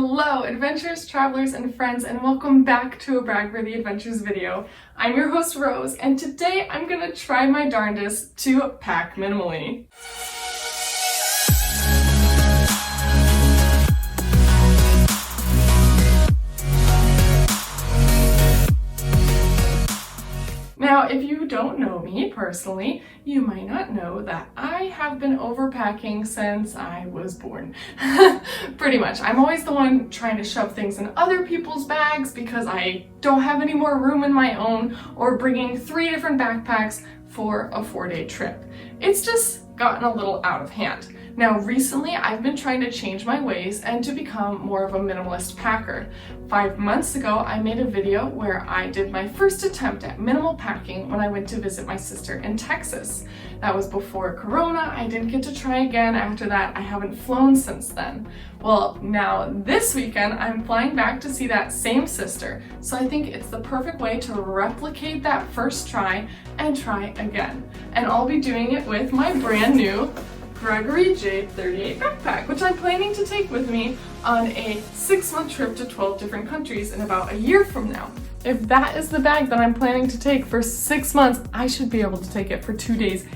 Hello adventurers, travelers, and friends, and welcome back to a Bragworthy Adventures video. I'm your host Rose, and today I'm gonna try my darndest to pack minimally. Now, if you don't know me personally, you might not know that I have been overpacking since I was born. Pretty much. I'm always the one trying to shove things in other people's bags because I don't have any more room in my own, or bringing 3 different backpacks for a 4-day trip. It's just gotten a little out of hand. Now, recently I've been trying to change my ways and to become more of a minimalist packer. 5 months ago, I made a video where I did my first attempt at minimal packing when I went to visit my sister in Texas. That was before Corona. I didn't get to try again after that. I haven't flown since then. Well, now this weekend, I'm flying back to see that same sister. So I think it's the perfect way to replicate that first try and try again. And I'll be doing it with my brand new Gregory J38 backpack, which I'm planning to take with me on a 6-month trip to 12 different countries in about a year from now. If that is the bag that I'm planning to take for 6 months, I should be able to take it for 2 days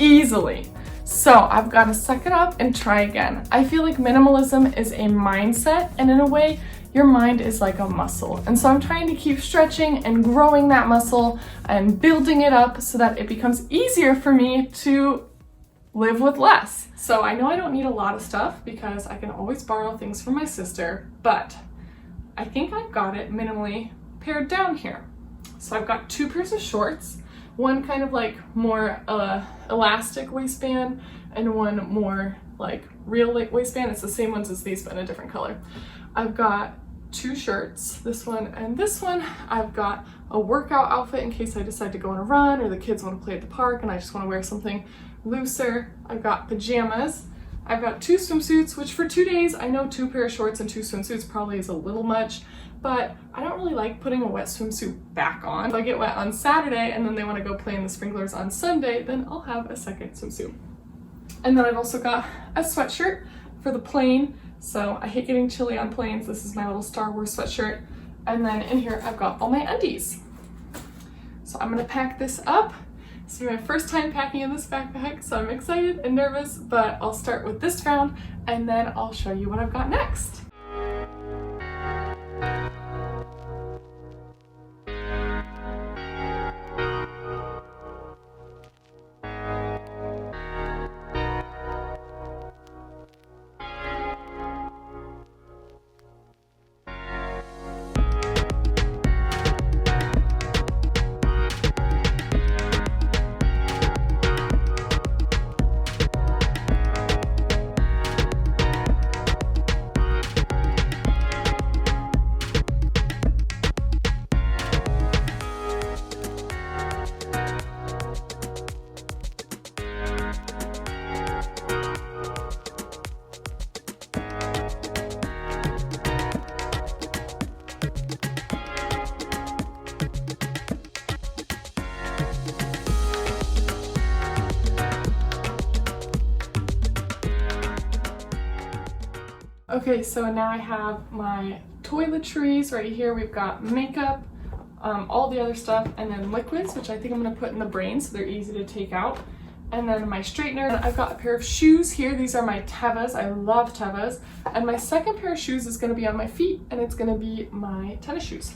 easily. So I've got to suck it up and try again. I feel like minimalism is a mindset, and in a way, your mind is like a muscle. And so I'm trying to keep stretching and growing that muscle and building it up so that it becomes easier for me to live with less. So I know I don't need a lot of stuff because I can always borrow things from my sister, but I think I've got it minimally pared down here. So I've got 2 pairs of shorts, one kind of like more elastic waistband and one more like real waistband. It's the same ones as these but in a different color. I've got 2 shirts, this one and this one. I've got a workout outfit in case I decide to go on a run or the kids want to play at the park and I just want to wear something looser. I've got pajamas. I've got 2 swimsuits, which for 2 days, I know 2 pair of shorts and 2 swimsuits probably is a little much, but I don't really like putting a wet swimsuit back on. If I get wet on Saturday and then they want to go play in the sprinklers on Sunday, then I'll have a second swimsuit. And then I've also got a sweatshirt for the plane. So I hate getting chilly on planes. This is my little Star Wars sweatshirt. And then in here, I've got all my undies. So I'm gonna pack this up. This is my first time packing in this backpack, so I'm excited and nervous, but I'll start with this round and then I'll show you what I've got next. Okay, so now I have my toiletries right here. We've got makeup, all the other stuff, and then liquids, which I think I'm gonna put in the brain so they're easy to take out. And then my straightener. I've got a pair of shoes here. These are my Tevas. I love Tevas. And my second pair of shoes is gonna be on my feet, and it's gonna be my tennis shoes.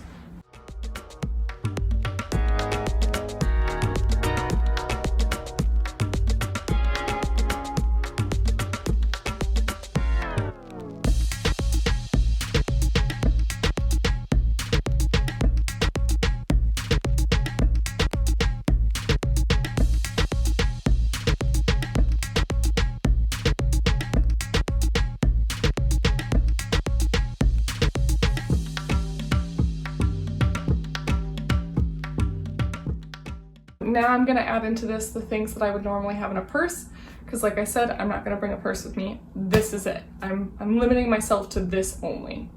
Now I'm gonna add into this the things that I would normally have in a purse, because like I said, I'm not gonna bring a purse with me. This is it. I'm limiting myself to this only.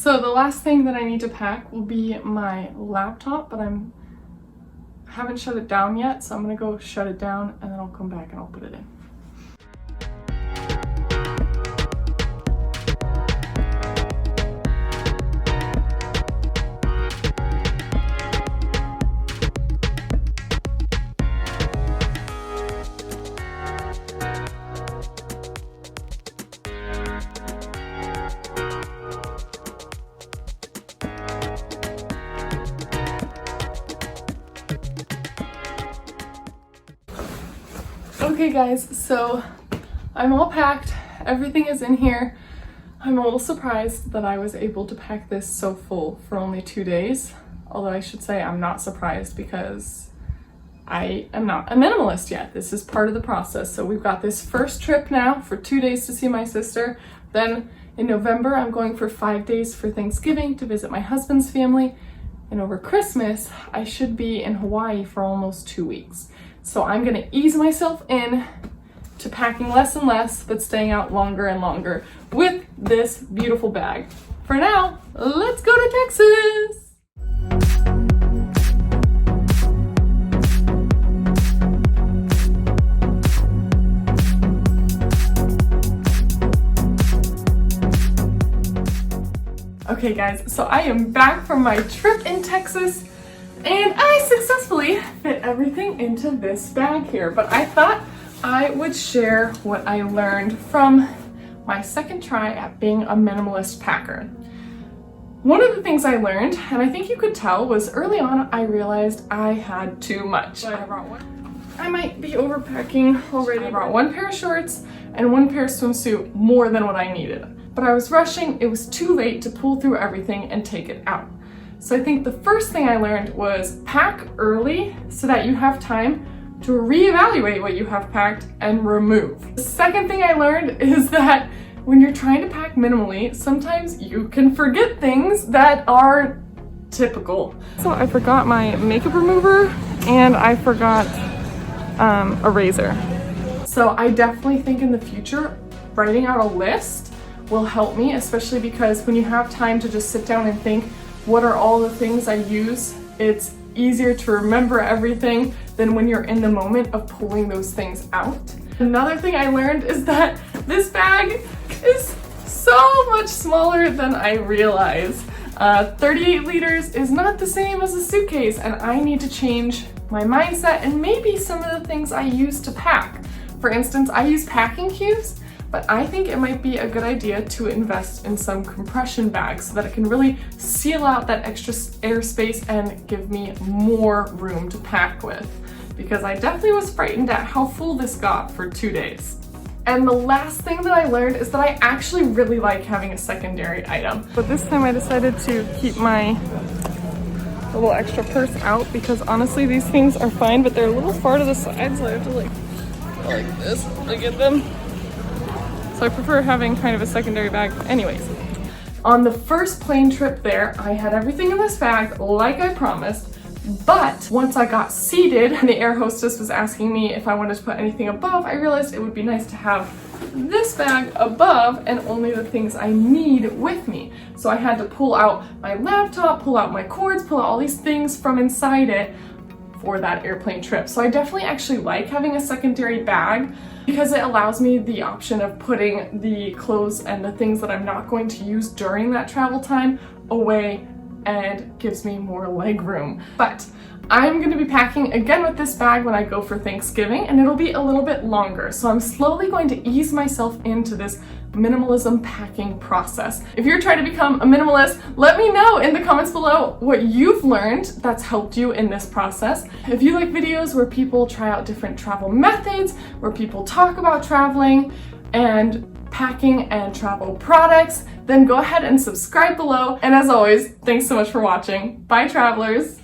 So the last thing that I need to pack will be my laptop, but I haven't shut it down yet, so I'm gonna go shut it down and then I'll come back and I'll put it in. Okay guys, so I'm all packed, everything is in here. I'm a little surprised that I was able to pack this so full for only 2 days. Although I should say I'm not surprised because I am not a minimalist yet. This is part of the process. So we've got this first trip now for 2 days to see my sister. Then in November, I'm going for 5 days for Thanksgiving to visit my husband's family. And over Christmas, I should be in Hawaii for almost 2 weeks. So I'm gonna ease myself in to packing less and less, but staying out longer and longer with this beautiful bag. For now, let's go to Texas. Okay guys, so I am back from my trip in Texas and I successfully fit everything into this bag here, but I thought I would share what I learned from my second try at being a minimalist packer. One of the things I learned, and I think you could tell, was early on I realized I had too much. I might be overpacking already. I brought 1 pair of shorts and 1 pair of swimsuit more than what I needed. But I was rushing, it was too late to pull through everything and take it out. So I think the first thing I learned was pack early so that you have time to reevaluate what you have packed and remove. The second thing I learned is that when you're trying to pack minimally, sometimes you can forget things that are typical. So I forgot my makeup remover and I forgot a razor. So I definitely think in the future, writing out a list will help me, especially because when you have time to just sit down and think, what are all the things I use? It's easier to remember everything than when you're in the moment of pulling those things out. Another thing I learned is that this bag is so much smaller than I realized. 38 liters is not the same as a suitcase, and I need to change my mindset and maybe some of the things I use to pack. For instance, I use packing cubes, but I think it might be a good idea to invest in some compression bags so that it can really seal out that extra airspace and give me more room to pack with. Because I definitely was frightened at how full this got for 2 days. And the last thing that I learned is that I actually really like having a secondary item. But this time I decided to keep my little extra purse out because honestly these things are fine, but they're a little far to the side, so I have to like this to get them. So I prefer having kind of a secondary bag. Anyways, on the first plane trip there, I had everything in this bag like I promised, but once I got seated and the air hostess was asking me if I wanted to put anything above, I realized it would be nice to have this bag above and only the things I need with me. So I had to pull out my laptop, pull out my cords, pull out all these things from inside it for that airplane trip. So I definitely actually like having a secondary bag because it allows me the option of putting the clothes and the things that I'm not going to use during that travel time away and gives me more leg room. But I'm going to be packing again with this bag when I go for Thanksgiving, and it'll be a little bit longer. So I'm slowly going to ease myself into this minimalism packing process. If you're trying to become a minimalist, let me know in the comments below what you've learned that's helped you in this process. If you like videos where people try out different travel methods, where people talk about traveling and packing and travel products, then go ahead and subscribe below. And as always, thanks so much for watching. Bye, travelers.